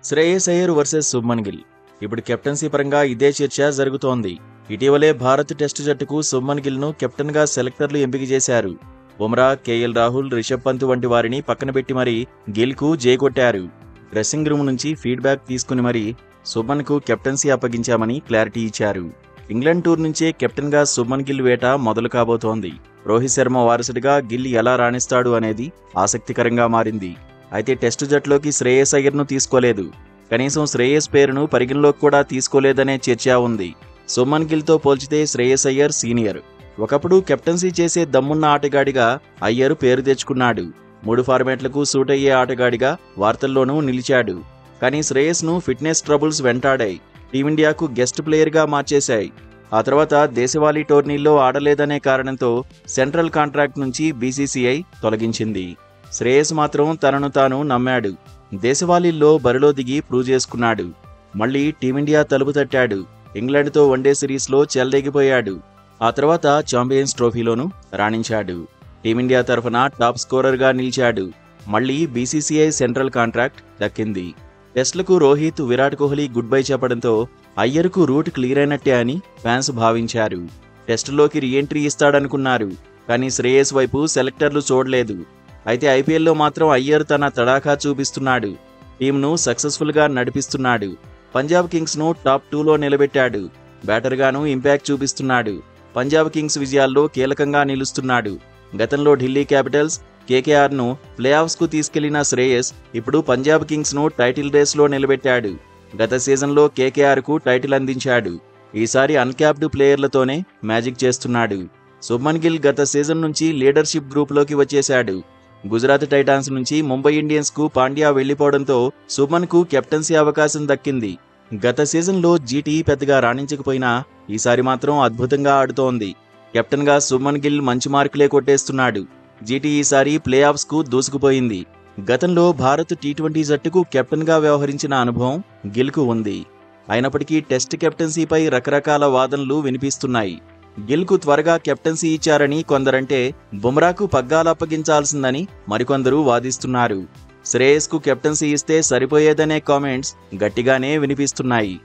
Shreyas Iyer versus Shubman Gill. ఇప్పుడు captaincy పరంగా ఇదే చర్చ జరుగుతోంది. ఇటీవలే భారత్ టెస్టు జట్టుకు శుభ్మన్ గిల్ను కెప్టెన్గా సెలెక్టర్లు ఎంపిక చేశారు. బుమ్రా, కేఎల్ రాహుల్, రిషబ్ పంత్ వంటి వారిని పక్కన పెట్టి మరీ గిల్కు జై కొట్టారు. డ్రెస్సింగ్ రూమ్ నుంచి ఫీడ్బ్యాక్ తీసుకుని మరీ శుభ్మన్కు కెప్టెన్సీ అప్పగించామని క్లారిటీ ఇచ్చారు. ఇంగ్లాండ్ టూర్ నుంచే కెప్టెన్గా శుభ్మన్ గిల్ వేట మొదలు కాబోతోంది. రోహిత్ శర్మ వారసుడిగా గిల్ ఎలా రాణిస్తాడు అనేది ఆసక్తికరంగా మారింది. అయితే టెస్టు జట్టులోకి శ్రేయస్ అయ్యర్ను తీసుకోలేదు. కనీసం శ్రేయస్ పేరును పరిగణలోకి కూడా తీసుకోలేదనే చర్చ ఉంది. శుభ్మన్ గిల్తో పోల్చితే శ్రేయస్ అయ్యర్ సీనియర్. ఒకప్పుడు కెప్టెన్సీ చేసే దమ్మున్న ఆటగాడిగా అయ్యర్ పేరు తెచ్చుకున్నాడు. 3 ఫార్మాట్లకు సూట్ అయ్యే ఆటగాడిగా వార్తల్లోనూ నిలిచాడు. కానీ శ్రేయస్ను ఫిట్నెస్ ట్రబుల్స్ వెంటాడాయి. టీమిండియాకు గెస్ట్ ప్లేయర్గా మార్చేశాయి. ఆ తర్వాత దేశవాళీ టోర్నీల్లో ఆడలేదనే కారణంతో సెంట్రల్ కాంట్రాక్ట్ నుంచి బీసీసీఐ తొలగించింది. శ్రేయస్ మాత్రం తనను తాను నమ్మాడు. దేశవాళీల్లో బరిలో దిగి ప్రూవ్ చేసుకున్నాడు. మళ్లీ టీమిండియా తలుపు తట్టాడు. ఇంగ్లాండ్తో వన్డే సిరీస్లో చెలరేగిపోయాడు. ఆ తర్వాత ఛాంపియన్స్ ట్రోఫీలోనూ రాణించాడు. టీమిండియా తరఫున టాప్ స్కోరర్గా నిలిచాడు. మళ్లీ బీసీసీఐ సెంట్రల్ కాంట్రాక్ట్ దక్కింది. టెస్టులకు రోహిత్, విరాట్ కోహ్లీ గుడ్ బై చెప్పడంతో అయ్యర్కు రూట్ క్లియర్ అయినట్టే అని ఫ్యాన్స్ భావించారు. టెస్టులోకి రీఎంట్రీ ఇస్తాడనుకున్నారు. కానీ శ్రేయస్ వైపు సెలెక్టర్లు చూడలేదు. అయితే ఐపీఎల్లో మాత్రం అయ్యర్ తన తడాఖా చూపిస్తున్నాడు. టీంను సక్సెస్ఫుల్గా నడిపిస్తున్నాడు. పంజాబ్ కింగ్స్ను టాప్ 2లో నిలబెట్టాడు. బ్యాటర్గాను ఇంపాక్ట్ చూపిస్తున్నాడు. పంజాబ్ కింగ్స్ విజయాల్లో కీలకంగా నిలుస్తున్నాడు. గతంలో ఢిల్లీ క్యాపిటల్స్, కేకేఆర్ను ప్లే ఆఫ్స్కు తీసుకెళ్లిన శ్రేయస్ ఇప్పుడు పంజాబ్ కింగ్స్ను టైటిల్ రేస్లో నిలబెట్టాడు. గత సీజన్లో కేకేఆర్కు టైటిల్ అందించాడు. ఈసారి అన్క్యాప్డ్ ప్లేయర్లతోనే మ్యాజిక్ చేస్తున్నాడు. శుభ్మన్ గిల్ గత సీజన్ నుంచి లీడర్షిప్ గ్రూప్లోకి వచ్చేశాడు. గుజరాత్ టైటాన్స్ నుంచి ముంబై ఇండియన్స్కు పాండ్యా వెళ్లిపోవడంతో శుభ్మన్కు కెప్టెన్సీ అవకాశం దక్కింది. గత సీజన్లో జీటీ పెద్దగా రాణించకపోయినా ఈసారి మాత్రం అద్భుతంగా ఆడుతోంది. కెప్టెన్గా శుభ్మన్ గిల్ మంచి మార్కులే కొట్టేస్తున్నాడు. జీటీ ఈసారి ప్లే ఆఫ్స్కు దూసుకుపోయింది. గతంలో భారత్ టీ20 జట్టుకు కెప్టెన్గా వ్యవహరించిన అనుభవం గిల్కు ఉంది. అయినప్పటికీ టెస్ట్ కెప్టెన్సీపై రకరకాల వాదనలు వినిపిస్తున్నాయి. గిల్కు త్వరగా కెప్టెన్సీ ఇచ్చారని కొందరంటే బుమ్రాకు పగ్గాలప్పగించాల్సిందని మరికొందరు వాదిస్తున్నారు. శ్రేయస్కు కెప్టెన్సీ ఇస్తే సరిపోయేదనే కామెంట్స్ గట్టిగానే వినిపిస్తున్నాయి.